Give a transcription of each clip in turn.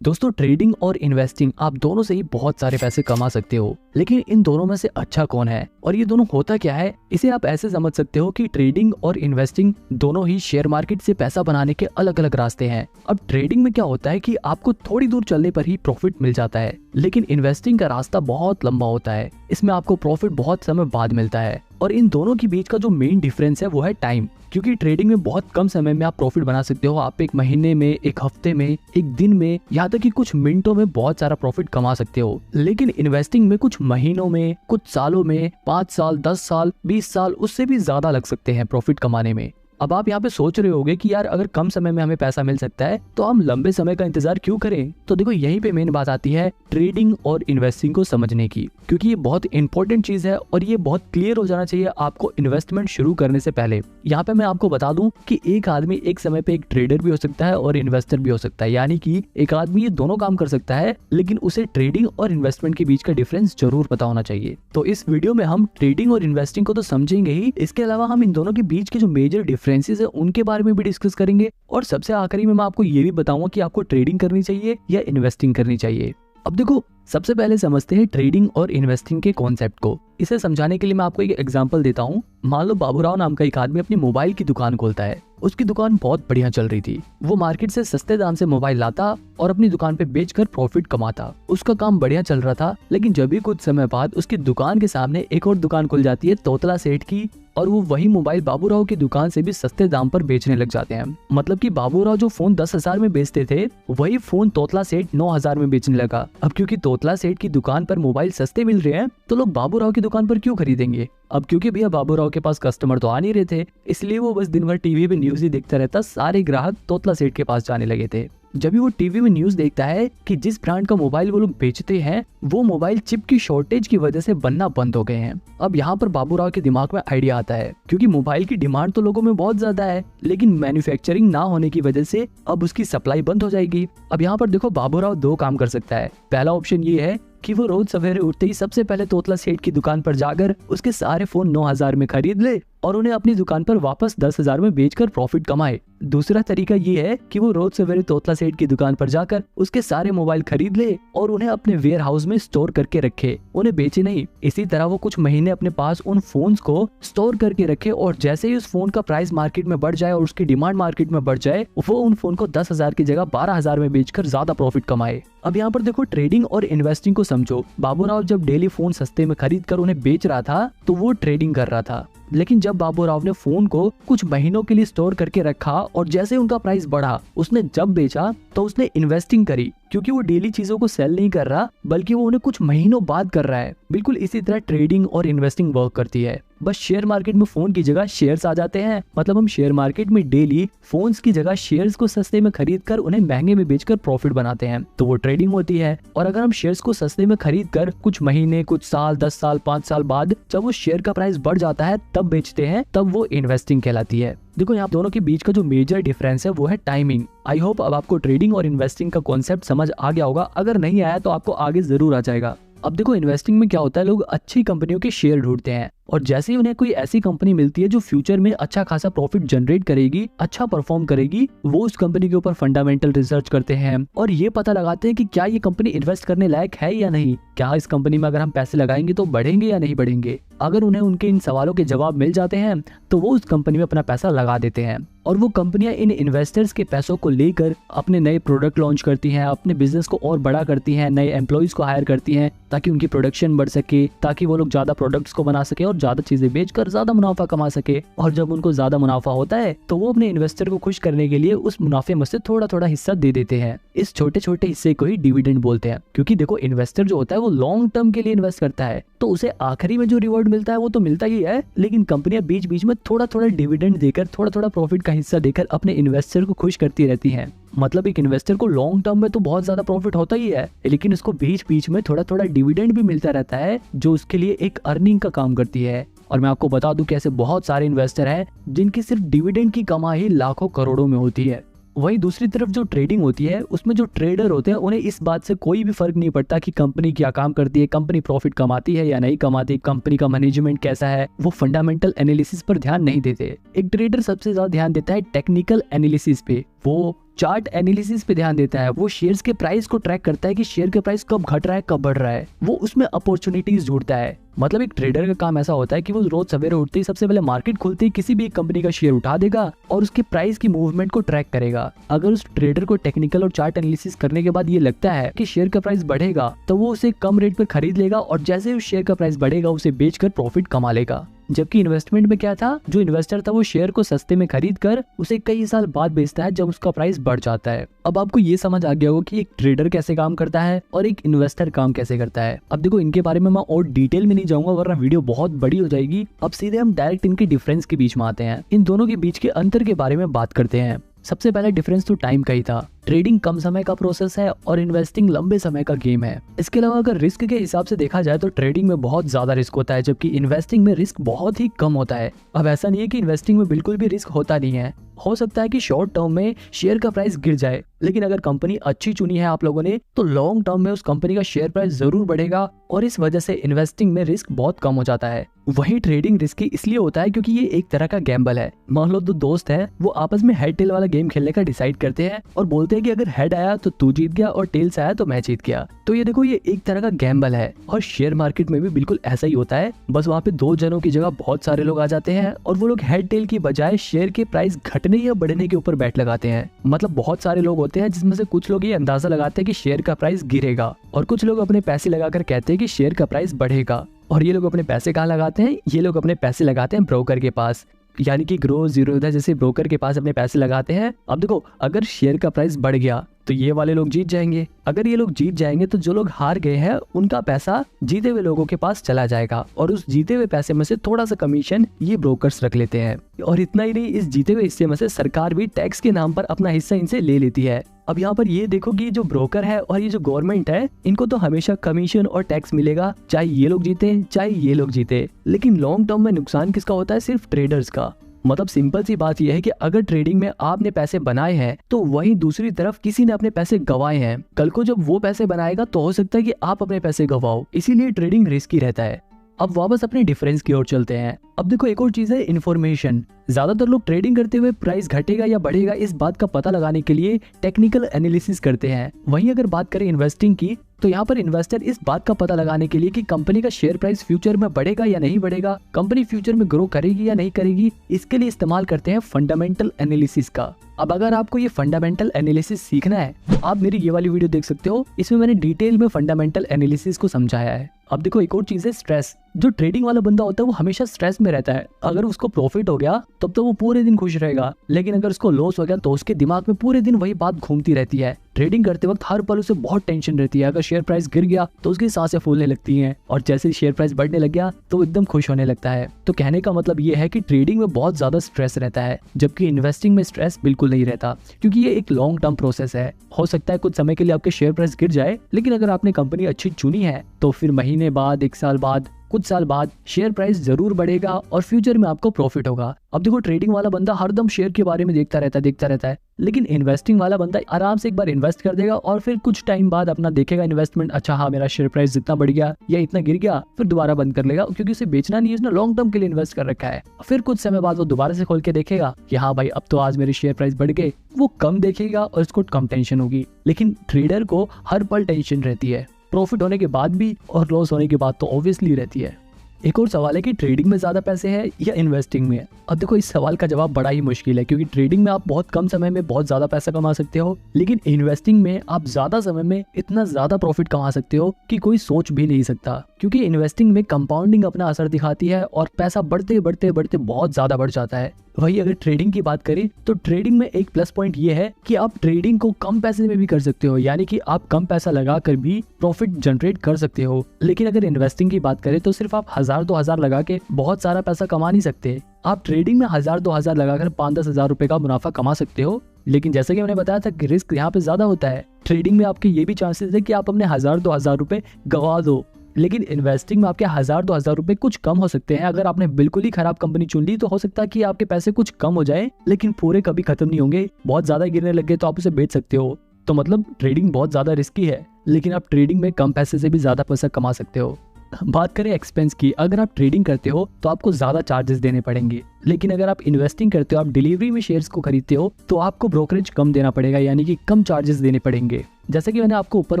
दोस्तों, ट्रेडिंग और इन्वेस्टिंग आप दोनों से ही बहुत सारे पैसे कमा सकते हो, लेकिन इन दोनों में से अच्छा कौन है और ये दोनों होता क्या है, इसे आप ऐसे समझ सकते हो कि ट्रेडिंग और इन्वेस्टिंग दोनों ही शेयर मार्केट से पैसा बनाने के अलग अलग रास्ते हैं। अब ट्रेडिंग में क्या होता है कि आपको थोड़ी दूर चलने पर ही प्रॉफिट मिल जाता है, लेकिन इन्वेस्टिंग का रास्ता बहुत लंबा होता है। इसमें आपको प्रॉफिट बहुत समय बाद मिलता है और इन दोनों के बीच का जो मेन डिफरेंस है वो है टाइम। क्योंकि ट्रेडिंग में बहुत कम समय में आप प्रॉफिट बना सकते हो। आप एक महीने में, एक हफ्ते में, एक दिन में, यहाँ तक कि कुछ मिनटों में बहुत सारा प्रॉफिट कमा सकते हो। लेकिन इन्वेस्टिंग में कुछ महीनों में, कुछ सालों में, 5 साल, 10 साल, 20 साल, उससे भी ज्यादा लग सकते हैं प्रॉफिट कमाने में। अब आप यहाँ पे सोच रहे होगे कि यार अगर कम समय में हमें पैसा मिल सकता है तो हम लंबे समय का इंतजार क्यों करें। तो देखो, यहीं पे मेन बात आती है ट्रेडिंग और इन्वेस्टिंग को समझने की, क्योंकि ये बहुत इंपॉर्टेंट चीज है और ये बहुत क्लियर हो जाना चाहिए आपको इन्वेस्टमेंट शुरू करने से पहले। यहाँ पे मैं आपको बता दूं कि एक आदमी एक समय पे एक ट्रेडर भी हो सकता है और इन्वेस्टर भी हो सकता है, यानी कि एक आदमी ये दोनों काम कर सकता है, लेकिन उसे ट्रेडिंग और इन्वेस्टमेंट के बीच का डिफरेंस जरूर पता होना चाहिए। तो इस वीडियो में हम ट्रेडिंग और इन्वेस्टिंग को तो समझेंगे ही, इसके अलावा हम इन दोनों के बीच के जो मेजर डिफरेंसेस है उनके बारे में भी डिस्कस करेंगे और सबसे आखिरी में मैं आपको ये भी बताऊंगा कि आपको ट्रेडिंग करनी चाहिए या इन्वेस्टिंग करनी चाहिए। अब देखो, सबसे पहले समझते हैं ट्रेडिंग और इन्वेस्टिंग के कॉन्सेप्ट को। इसे समझाने के लिए मैं आपको एक एग्जांपल देता हूँ। मान लो बाबूराव नाम का एक आदमी अपनी मोबाइल की दुकान खोलता है। उसकी दुकान बहुत बढ़िया चल रही थी। वो मार्केट से सस्ते दाम से मोबाइल लाता और अपनी दुकान पे बेचकर प्रॉफिट कमाता। उसका काम बढ़िया चल रहा था, लेकिन जब भी कुछ समय बाद उसकी दुकान के सामने एक और दुकान खुल जाती है तोतला सेठ की, और वो वही मोबाइल बाबूराव की दुकान से भी सस्ते दाम पर बेचने लग जाते हैं। मतलब कि बाबूराव जो फोन 10,000 में बेचते थे, वही फोन तोतला सेठ 9,000 में बेचने लगा। अब क्योंकि तोतला सेठ की दुकान पर मोबाइल सस्ते मिल रहे हैं, तो लोग बाबूराव की दुकान पर क्यों खरीदेंगे। अब क्योंकि भैया बाबूराव के पास कस्टमर तो आ नहीं रहे थे, इसलिए वो बस दिन भर टीवी पे न्यूज ही देखता रहता। सारे ग्राहक तोतला सेठ के पास जाने लगे थे। जब भी वो टीवी में न्यूज देखता है कि जिस ब्रांड का मोबाइल वो लोग बेचते हैं, वो मोबाइल चिप की शॉर्टेज की वजह से बनना बंद हो गए हैं। अब यहाँ पर बाबूराव के दिमाग में आइडिया आता है, क्योंकि मोबाइल की डिमांड तो लोगों में बहुत ज्यादा है, लेकिन मैन्युफैक्चरिंग ना होने की वजह से अब उसकी सप्लाई बंद हो जाएगी। अब यहाँ पर देखो, बाबूराव दो काम कर सकता है। पहला ऑप्शन ये है कि वो रोज सवेरे उठते ही सबसे पहले तोतला सेठ की दुकान पर जाकर उसके सारे फोन 9,000 में खरीद ले और उन्हें अपनी दुकान पर वापस 10,000 में बेचकर प्रॉफिट कमाए। दूसरा तरीका ये है कि वो रोज सवेरे तोतला सेठ की दुकान पर जाकर उसके सारे मोबाइल खरीद ले और उन्हें अपने वेयर हाउस में स्टोर करके रखे, उन्हें बेचे नहीं। इसी तरह वो कुछ महीने अपने पास उन फोन्स को स्टोर करके रखे और जैसे ही उस फोन का प्राइस मार्केट में बढ़ जाए और उसकी डिमांड मार्केट में बढ़ जाए, वो उन फोन को 10,000 की जगह 12,000 में बेचकर ज्यादा प्रॉफिट कमाए। अब यहाँ पर देखो, ट्रेडिंग और इन्वेस्टिंग को समझो। बाबूराव जब डेली फोन सस्ते में खरीद कर उन्हें बेच रहा था, तो वो ट्रेडिंग कर रहा था। लेकिन जब बाबूराव ने फोन को कुछ महीनों के लिए स्टोर करके रखा और जैसे उनका प्राइस बढ़ा, उसने जब बेचा तो उसने इन्वेस्टिंग करी, क्योंकि वो डेली चीजों को सेल नहीं कर रहा, बल्कि वो उन्हें कुछ महीनों बाद कर रहा है। बिल्कुल इसी तरह ट्रेडिंग और इन्वेस्टिंग वर्क करती है। बस शेयर मार्केट में फोन की जगह शेयर्स आ जाते हैं। मतलब हम शेयर मार्केट में डेली फोन्स की जगह शेयर्स को सस्ते में खरीद कर उन्हें महंगे में बेचकर प्रॉफिट बनाते हैं, तो वो ट्रेडिंग होती है। और अगर हम शेयर्स को सस्ते में खरीद कर कुछ महीने, कुछ साल, 10 साल, 5 साल बाद जब वो शेयर का प्राइस बढ़ जाता है तब बेचते हैं, तब वो इन्वेस्टिंग कहलाती है। देखो, यहाँ दोनों के बीच का जो मेजर डिफरेंस है वो है टाइमिंग। आई होप अब आपको ट्रेडिंग और इन्वेस्टिंग का कॉन्सेप्ट समझ आ गया होगा। अगर नहीं आया तो आपको आगे जरूर आ जाएगा। अब देखो, इन्वेस्टिंग में क्या होता है, लोग अच्छी कंपनियों के शेयर ढूंढते हैं और जैसे ही उन्हें कोई ऐसी कंपनी मिलती है जो फ्यूचर में अच्छा खासा प्रॉफिट जनरेट करेगी, अच्छा परफॉर्म करेगी, वो उस कंपनी के ऊपर फंडामेंटल रिसर्च करते हैं और ये पता लगाते हैं कि क्या ये कंपनी इन्वेस्ट करने लायक है या नहीं। क्या इस कंपनी में अगर हम पैसे लगाएंगे तो बढ़ेंगे या नहीं बढ़ेंगे। अगर उन्हें उनके इन सवालों के जवाब मिल जाते हैं तो वो उस कंपनी में अपना पैसा लगा देते हैं और वो कंपनियां इन इन्वेस्टर्स के पैसों को लेकर अपने नए प्रोडक्ट लॉन्च करती हैं, अपने बिजनेस को और बड़ा करती हैं, नए एम्प्लॉइज को हायर करती हैं ताकि उनकी प्रोडक्शन बढ़ सके, ताकि वो लोग ज्यादा प्रोडक्ट्स को बना सके और ज्यादा चीजें बेचकर ज्यादा मुनाफा कमा सके। और जब उनको ज्यादा मुनाफा होता है तो वो अपने इन्वेस्टर को खुश करने के लिए उस मुनाफे में से थोड़ा थोड़ा हिस्सा दे देते हैं। इस छोटे छोटे हिस्से को ही डिविडेंड बोलते हैं, क्योंकि देखो, इन्वेस्टर जो होता है वो लॉन्ग टर्म के लिए इन्वेस्ट करता है, तो उसे आखिरी में जो रिवॉर्ड मिलता है वो तो मिलता ही है, लेकिन कंपनियां बीच बीच में थोड़ा थोड़ा डिविडेंड देकर, थोड़ा थोड़ा प्रॉफिट का हिस्सा देकर अपने इन्वेस्टर को खुश करती रहती हैं। मतलब एक इन्वेस्टर को लॉन्ग टर्म में तो बहुत ज्यादा प्रॉफिट होता ही है, लेकिन उसको बीच बीच में थोड़ा थोड़ा डिविडेंड भी मिलता रहता है, जो उसके लिए एक अर्निंग का काम करती है। और मैं आपको बता दूं कि ऐसे बहुत सारे इन्वेस्टर हैं जिनकी सिर्फ डिविडेंड की कमाई लाखों करोड़ों में होती है। वहीं दूसरी तरफ जो ट्रेडिंग होती है, उसमें जो ट्रेडर होते हैं उन्हें इस बात से कोई भी फर्क नहीं पड़ता कि कंपनी क्या काम करती है, कंपनी प्रॉफिट कमाती है या नहीं कमाती, कंपनी का मैनेजमेंट कैसा है। वो फंडामेंटल एनालिसिस पर ध्यान नहीं देते। एक ट्रेडर सबसे ज्यादा ध्यान देता है टेक्निकल एनालिसिस पे, वो चार्ट एनालिसिस पे ध्यान देता है, वो शेयर्स के प्राइस को ट्रैक करता है कि शेयर का प्राइस कब घट रहा है कब बढ़ रहा है, वो उसमें अपॉर्चुनिटीज ढूंढता है। मतलब एक ट्रेडर का काम ऐसा होता है कि वो रोज सवेरे उठते ही सबसे पहले मार्केट खुलते ही किसी भी एक कंपनी का शेयर उठा देगा और उसके प्राइस की मूवमेंट को ट्रैक करेगा। अगर उस ट्रेडर को टेक्निकल और चार्ट एनालिसिस करने के बाद ये लगता है कि शेयर का प्राइस बढ़ेगा तो वो उसे कम रेट पर खरीद लेगा और जैसे उस शेयर का प्राइस बढ़ेगा उसे बेचकर प्रॉफिट कमा लेगा। जबकि इन्वेस्टमेंट में क्या था, जो इन्वेस्टर था वो शेयर को सस्ते में खरीद कर उसे कई साल बाद बेचता है जब उसका प्राइस बढ़ जाता है। अब आपको ये समझ आ गया होगा कि एक ट्रेडर कैसे काम करता है और एक इन्वेस्टर काम कैसे करता है। अब देखो इनके बारे में मैं और डिटेल में नहीं जाऊंगा वरना वीडियो बहुत बड़ी हो जाएगी। अब सीधे हम डायरेक्ट इनके डिफरेंस के बीच में आते हैं, इन दोनों के बीच के अंतर के बारे में बात करते हैं। सबसे पहला डिफरेंस तो टाइम का ही था। ट्रेडिंग कम समय का प्रोसेस है और इन्वेस्टिंग लंबे समय का गेम है। इसके अलावा अगर रिस्क के हिसाब से देखा जाए तो ट्रेडिंग में बहुत ज्यादा रिस्क होता है जबकि इन्वेस्टिंग में रिस्क बहुत ही कम होता है। अब ऐसा नहीं है कि इन्वेस्टिंग में बिल्कुल भी रिस्क होता नहीं है, हो सकता है कि शॉर्ट टर्म में शेयर का प्राइस गिर जाए, लेकिन अगर कंपनी अच्छी चुनी है आप लोगों ने तो लॉन्ग टर्म में उस कंपनी का शेयर प्राइस जरूर बढ़ेगा और इस वजह से इन्वेस्टिंग में रिस्क बहुत कम हो जाता है। वही ट्रेडिंग रिस्की इसलिए होता है क्योंकि ये एक तरह का गैम्बल है। मान लो दो दोस्त हैं, वो आपस में हेड टेल वाला गेम खेलने का डिसाइड करते हैं और बोलते हैं कि अगर हेड आया तो तू जीत गया और टेल्स आया तो मैं जीत गया। तो ये देखो ये एक तरह का गैम्बल है और शेयर मार्केट में भी बिल्कुल ऐसा ही होता है। बस वहाँ पे दो जनों की जगह बहुत सारे लोग आ जाते हैं और वो लोग हेड टेल की बजाय शेयर के प्राइस घटने या बढ़ने के ऊपर बैट लगाते हैं। मतलब बहुत सारे लोग होते हैं जिसमें से कुछ लोग ये अंदाजा लगाते हैं कि शेयर का प्राइस गिरेगा और कुछ लोग अपने पैसे लगाकर कहते हैं कि शेयर का प्राइस बढ़ेगा। और ये लोग अपने पैसे कहाँ लगाते हैं, ये लोग अपने पैसे लगाते हैं ब्रोकर के पास, यानी कि ग्रो जीरोधा जैसे ब्रोकर के पास अपने पैसे लगाते हैं। अब देखो अगर शेयर का प्राइस बढ़ गया तो ये वाले लोग जीत जाएंगे, अगर ये लोग जीत जाएंगे तो जो लोग हार गए हैं उनका पैसा जीते हुए लोगों के पास चला जाएगा और उस जीते हुए पैसे में से थोड़ा सा कमीशन ये ब्रोकर्स रख लेते हैं। और इतना ही नहीं, इस जीते हुए हिस्से में से सरकार भी टैक्स के नाम पर अपना हिस्सा इनसे ले लेती है। अब यहाँ पर ये देखो कि जो ब्रोकर है और ये जो गवर्नमेंट है इनको तो हमेशा कमीशन और टैक्स मिलेगा, चाहे ये लोग जीते चाहे ये लोग जीते। लेकिन लॉन्ग टर्म में नुकसान किसका होता है, सिर्फ ट्रेडर्स का। मतलब सिंपल सी बात यह है कि अगर ट्रेडिंग में आपने पैसे बनाए हैं तो वहीं दूसरी तरफ किसी ने अपने पैसे गंवाए हैं। कल को जब वो पैसे बनाएगा तो हो सकता है कि आप अपने पैसे गंवाओ, इसीलिए ट्रेडिंग रिस्की रहता है। अब वापस अपने डिफरेंस की ओर चलते हैं। अब देखो एक और चीज है इन्फॉर्मेशन। ज्यादातर लोग ट्रेडिंग करते हुए प्राइस घटेगा या बढ़ेगा इस बात का पता लगाने के लिए टेक्निकल एनालिसिस करते हैं। वहीं अगर बात करें इन्वेस्टिंग की तो यहाँ पर इन्वेस्टर इस बात का पता लगाने के लिए कि कंपनी का शेयर प्राइस फ्यूचर में बढ़ेगा या नहीं बढ़ेगा, कंपनी फ्यूचर में ग्रो करेगी या नहीं करेगी, इसके लिए इस्तेमाल करते हैं फंडामेंटल एनालिसिस का। अब अगर आपको ये फंडामेंटल एनालिसिस सीखना है आप मेरी ये वाली वीडियो देख सकते हो, इसमें मैंने डिटेल में फंडामेंटल एनालिसिस को समझाया है। अब देखो एक और चीज है स्ट्रेस। जो ट्रेडिंग वाला बंदा होता है वो हमेशा स्ट्रेस में रहता है। अगर उसको प्रॉफिट हो गया तब तो वो पूरे दिन खुश रहेगा, लेकिन अगर उसको लॉस हो गया तो उसके दिमाग में पूरे दिन वही बात घूमती रहती है। ट्रेडिंग करते वक्त हर पल उसे बहुत टेंशन रहती है। अगर शेयर प्राइस गिर गया तो उसकी सांसें फूलने लगती हैं और जैसे शेयर प्राइस बढ़ने लग गया तो वो एकदम खुश होने लगता है। तो कहने का मतलब ये है कि ट्रेडिंग में बहुत ज्यादा स्ट्रेस रहता है जबकि इन्वेस्टिंग में स्ट्रेस बिल्कुल नहीं रहता, क्योंकि ये एक लॉन्ग टर्म प्रोसेस है। हो सकता है कुछ समय के लिए आपके शेयर प्राइस गिर जाए, लेकिन अगर आपने कंपनी अच्छी चुनी है तो फिर महीने बाद, एक साल बाद, कुछ साल बाद शेयर प्राइस जरूर बढ़ेगा और फ्यूचर में आपको प्रॉफिट होगा। अब देखो ट्रेडिंग वाला बंदा हरदम शेयर के बारे में देखता रहता है, लेकिन इन्वेस्टिंग वाला बंदा आराम से एक बार इन्वेस्ट कर देगा और फिर कुछ टाइम बाद अपना देखेगा इन्वेस्टमेंट, अच्छा हाँ मेरा शेयर प्राइस जितना बढ़ गया या इतना गिर गया, फिर दोबारा बंद कर लेगा, क्योंकि उसे बेचना नहीं है, उसने लॉन्ग टर्म के लिए इन्वेस्ट कर रखा है। फिर कुछ समय बाद वो दोबारा से खोल के देखेगा कि हाँ भाई अब तो आज मेरे शेयर प्राइस बढ़ गए, वो कम देखेगा और उसको कम टेंशन होगी। लेकिन ट्रेडर को हर पल टेंशन रहती है, प्रॉफिट होने के बाद भी और लॉस होने के बाद तो ऑब्वियसली रहती है। एक और सवाल है कि ट्रेडिंग में ज्यादा पैसे हैं या इन्वेस्टिंग में। अब देखो इस सवाल का जवाब बड़ा ही मुश्किल है, क्योंकि ट्रेडिंग में आप बहुत कम समय में बहुत ज्यादा पैसा कमा सकते हो, लेकिन इन्वेस्टिंग में आप ज्यादा समय में इतना ज्यादा प्रॉफिट कमा सकते हो कि कोई सोच भी नहीं सकता। क्योंकि इन्वेस्टिंग में कंपाउंडिंग अपना असर दिखाती है और पैसा बढ़ते बढ़ते बढ़ते बहुत ज्यादा बढ़ जाता है। वही अगर ट्रेडिंग की बात करें तो ट्रेडिंग में एक प्लस पॉइंट ये है कि आप ट्रेडिंग को कम पैसे में भी कर सकते हो, यानी कि आप कम पैसा लगाकर भी प्रॉफिट जनरेट कर सकते हो। लेकिन अगर इन्वेस्टिंग की बात करें तो सिर्फ आप 1000-2000 लगा के बहुत सारा पैसा कमा नहीं सकते। आप ट्रेडिंग में 1000-2000 लगाकर 5-10 हजार रुपए का मुनाफा कमा सकते हो, लेकिन जैसे कि मैंने बताया था कि रिस्क यहाँ पे ज्यादा होता है। ट्रेडिंग में आपके ये भी चांसेस है कि आप अपने 1000-2000 रुपए गवा दो, लेकिन इन्वेस्टिंग में आपके 1000-2000 रुपए कुछ कम हो सकते हैं। अगर आपने बिल्कुल ही खराब कंपनी चुन ली तो हो सकता है कि आपके पैसे कुछ कम हो जाए, लेकिन पूरे कभी खत्म नहीं होंगे। बहुत ज्यादा गिरने लग गए तो आप उसे बेच सकते हो। तो मतलब ट्रेडिंग बहुत ज्यादा रिस्की है, लेकिन आप ट्रेडिंग में कम पैसे से भी ज्यादा पैसा कमा सकते हो। बात करें एक्सपेंस की, अगर आप ट्रेडिंग करते हो तो आपको ज्यादा चार्जेस देने पड़ेंगे, लेकिन अगर आप इन्वेस्टिंग करते हो, आप डिलीवरी में शेयर्स को खरीदते हो, तो आपको ब्रोकरेज कम देना पड़ेगा, यानी कि कम चार्जेस देने पड़ेंगे। जैसे कि मैंने आपको ऊपर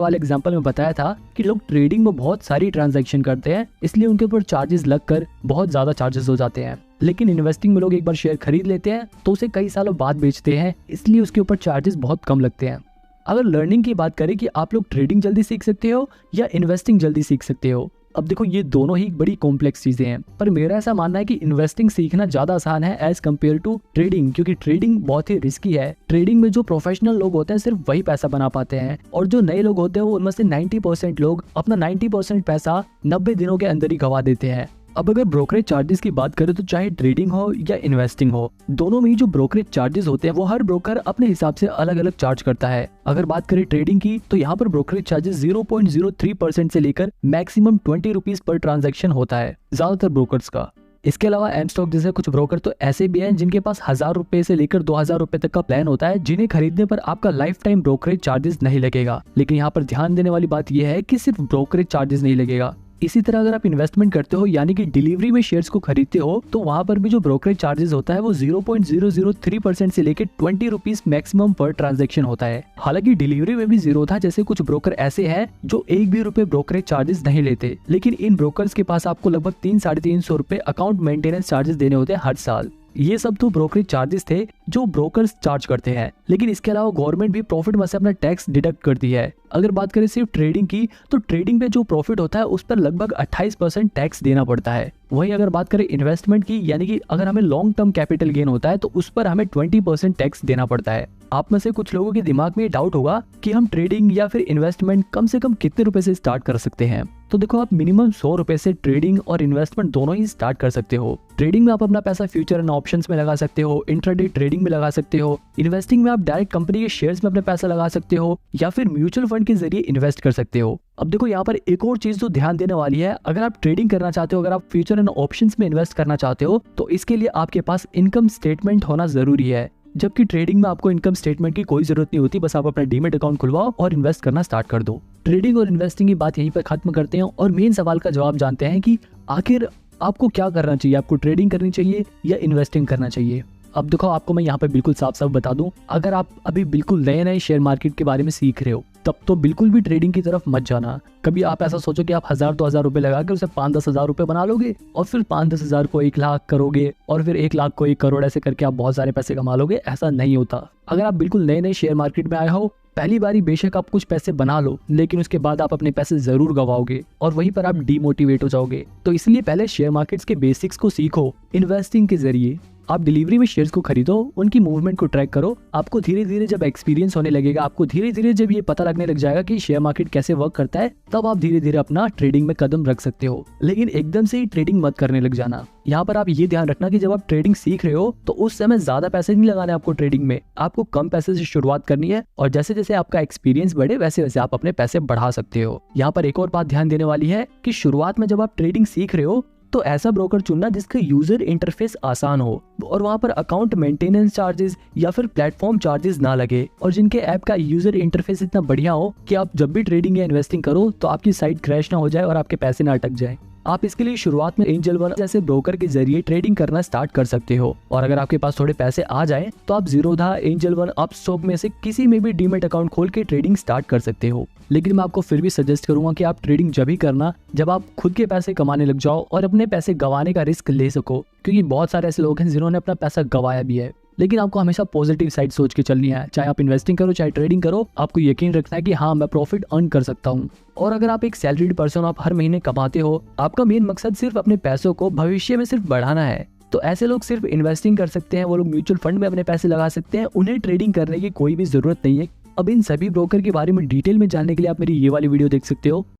वाले एग्जांपल में बताया था कि लोग ट्रेडिंग में बहुत सारी ट्रांजैक्शन करते हैं, इसलिए उनके ऊपर चार्जेस लगकर बहुत ज्यादा चार्जेस हो जाते हैं। लेकिन इन्वेस्टिंग में लोग एक बार शेयर खरीद लेते हैं तो उसे कई सालों बाद बेचते हैं, इसलिए उसके ऊपर चार्जेस बहुत कम लगते हैं। अगर लर्निंग की बात करें कि आप लोग ट्रेडिंग जल्दी सीख सकते हो या इन्वेस्टिंग जल्दी सीख सकते हो, अब देखो ये दोनों ही बड़ी कॉम्प्लेक्स चीजें हैं, पर मेरा ऐसा मानना है कि इन्वेस्टिंग सीखना ज्यादा आसान है एज कम्पेयर टू ट्रेडिंग, क्योंकि ट्रेडिंग बहुत ही रिस्की है। ट्रेडिंग में जो प्रोफेशनल लोग होते हैं सिर्फ वही पैसा बना पाते हैं, और जो नए लोग होते हैं वो उनमें से 90% लोग अपना 90% पैसा 90 दिनों के अंदर ही गवा देते हैं। अब अगर ब्रोकरेज चार्जेस की बात करें तो चाहे ट्रेडिंग हो या इन्वेस्टिंग हो, दोनों में ही जो ब्रोकरेज चार्जेस होते हैं वो हर ब्रोकर अपने हिसाब से अलग अलग चार्ज करता है। अगर बात करें ट्रेडिंग की तो यहाँ पर ब्रोकरेज चार्जेस 0.03% से लेकर मैक्सिमम 20 रुपीज पर ट्रांजैक्शन होता है ज्यादातर ब्रोकर्स का। इसके अलावा एम स्टॉक जैसे कुछ ब्रोकर तो ऐसे भी हैं जिनके पास 1000 रुपए से लेकर 2000 रुपए तक का प्लान होता है, जिन्हें खरीदने पर आपका लाइफ टाइम ब्रोकरेज चार्जेस नहीं लगेगा। लेकिन यहाँ पर ध्यान देने वाली बात यह है कि सिर्फ ब्रोकरेज चार्जेस नहीं लगेगा। इसी तरह अगर आप इन्वेस्टमेंट करते हो यानी कि डिलीवरी में शेयर्स को खरीदते हो, तो वहां पर भी जो ब्रोकरेज चार्जेस होता है वो 0.003% से लेकर 20 रुपीज मैक्सिमम पर ट्रांजैक्शन होता है। हालांकि डिलीवरी में भी जीरो था, जैसे कुछ ब्रोकर ऐसे हैं जो 1 भी रुपए ब्रोकरेज चार्जेस नहीं लेते, लेकिन इन ब्रोकर्स के पास आपको लगभग 300-350 रुपए अकाउंट मेंटेनेंस चार्जेस देने होते हैं हर साल। ये सब तो ब्रोकरेज चार्जेस थे जो ब्रोकर्स चार्ज करते हैं, लेकिन इसके अलावा गवर्नमेंट भी प्रॉफिट में से अपना टैक्स डिडक्ट करती है। अगर बात करें सिर्फ ट्रेडिंग की तो ट्रेडिंग पे जो प्रॉफिट होता है उस पर लगभग 28% टैक्स देना पड़ता है। वहीं अगर बात करें इन्वेस्टमेंट की, यानी कि अगर हमें लॉन्ग टर्म कैपिटल गेन होता है तो उस पर हमें 20% टैक्स देना पड़ता है। आप में से कुछ लोगों के दिमाग में ये डाउट होगा कि हम ट्रेडिंग या फिर इन्वेस्टमेंट कम से कम कितने रुपए से स्टार्ट कर सकते हैं। तो देखो, आप मिनिमम 100 रुपए से ट्रेडिंग और इन्वेस्टमेंट दोनों ही स्टार्ट कर सकते हो। ट्रेडिंग में आप अपना पैसा फ्यूचर एंड ऑप्शंस में लगा सकते हो, इंट्राडे ट्रेडिंग में लगा सकते हो। इन्वेस्टिंग में आप डायरेक्ट कंपनी के शेयर्स में अपना पैसा लगा सकते हो या फिर म्यूचुअल फंड के जरिए इन्वेस्ट कर सकते हो। अब देखो, यहाँ पर एक और चीज तो ध्यान देने वाली है, अगर आप ट्रेडिंग करना चाहते हो, अगर आप फ्यूचर एंड ऑप्शंस में इन्वेस्ट करना चाहते हो, तो इसके लिए आपके पास इनकम स्टेटमेंट होना जरूरी है। जबकि ट्रेडिंग में आपको इनकम स्टेटमेंट की कोई जरूरत नहीं होती, बस आप अपना डीमेट अकाउंट खुलवाओ और इन्वेस्ट करना स्टार्ट कर दो। ट्रेडिंग और इन्वेस्टिंग की बात यहीं पर खत्म करते हैं और मेन सवाल का जवाब जानते हैं कि आखिर आपको क्या करना चाहिए, आपको ट्रेडिंग करनी चाहिए या इन्वेस्टिंग करना चाहिए। अब देखो, आपको मैं यहाँ पे बिल्कुल साफ साफ बता दूं, अगर आप अभी बिल्कुल नए नए शेयर मार्केट के बारे में सीख रहे हो तब तो बिल्कुल भी ट्रेडिंग की तरफ मत जाना। कभी आप ऐसा सोचो कि आप 1000-2000 रुपए लगा के उसे 5-10 हजार रुपए बना लोगे और फिर 5-10 हजार को 1 लाख करोगे और फिर 1 लाख को 1 करोड़, ऐसे करके आप बहुत सारे पैसे कमा लोगे। ऐसा नहीं होता। अगर आप बिल्कुल नए नए शेयर मार्केट में आए हो, पहली बारी बेशक आप कुछ पैसे बना लो, लेकिन उसके बाद आप अपने पैसे जरूर गवाओगे और वहीं पर आप डीमोटिवेट हो जाओगे। तो इसलिए पहले शेयर मार्केट्स के बेसिक्स को सीखो। इन्वेस्टिंग के जरिए आप डिलीवरी में शेयर्स को खरीदो, उनकी मूवमेंट को ट्रैक करो। आपको धीरे धीरे जब एक्सपीरियंस होने लगेगा, आपको धीरे धीरे जब ये पता लगने लग जाएगा कि शेयर मार्केट कैसे वर्क करता है, तब आप धीरे धीरे अपना ट्रेडिंग में कदम रख सकते हो। लेकिन एकदम से ही ट्रेडिंग मत करने लग जाना। यहाँ पर आप ये ध्यान रखना कि जब आप ट्रेडिंग सीख रहे हो तो उस समय ज्यादा पैसे नहीं लगाने आपको ट्रेडिंग में, आपको कम पैसे से शुरुआत करनी है और जैसे जैसे आपका एक्सपीरियंस बढ़े वैसे वैसे आप अपने पैसे बढ़ा सकते हो। यहाँ पर एक और बात ध्यान देने वाली है कि शुरुआत में जब आप ट्रेडिंग सीख रहे हो तो ऐसा ब्रोकर चुनना जिसका यूजर इंटरफेस आसान हो और वहां पर अकाउंट मेंटेनेंस चार्जेस या फिर प्लेटफॉर्म चार्जेस ना लगे, और जिनके ऐप का यूजर इंटरफेस इतना बढ़िया हो कि आप जब भी ट्रेडिंग या इन्वेस्टिंग करो तो आपकी साइट क्रैश ना हो जाए और आपके पैसे ना अटक जाए। आप इसके लिए शुरुआत में एंजल वन जैसे ब्रोकर के जरिए ट्रेडिंग करना स्टार्ट कर सकते हो, और अगर आपके पास थोड़े पैसे आ जाए तो आप जीरोधा, एंजल वन, अपस्टॉक में से किसी में भी डीमेट अकाउंट खोल के ट्रेडिंग स्टार्ट कर सकते हो। लेकिन मैं आपको फिर भी सजेस्ट करूंगा कि आप ट्रेडिंग जब ही करना जब आप खुद के पैसे कमाने लग जाओ और अपने पैसे गंवाने का रिस्क ले सको, क्योंकि बहुत सारे ऐसे लोग हैं जिन्होंने अपना पैसा गंवाया भी है। लेकिन आपको हमेशा पॉजिटिव साइड सोच के चलनी है। चाहे आप इन्वेस्टिंग करो चाहे ट्रेडिंग करो, आपको यकीन रखना है कि हाँ, मैं प्रॉफिट अर्न कर सकता हूँ। और अगर आप एक सैलरीड पर्सन, आप हर महीने कमाते हो, आपका मेन मकसद सिर्फ अपने पैसों को भविष्य में सिर्फ बढ़ाना है, तो ऐसे लोग सिर्फ इन्वेस्टिंग कर सकते हैं। वो लोग म्यूचुअल फंड में अपने पैसे लगा सकते हैं, उन्हें ट्रेडिंग करने की कोई भी जरूरत नहीं है। अब इन सभी ब्रोकर के बारे में डिटेल में जानने के लिए आप मेरी ये वाली वीडियो देख सकते हो।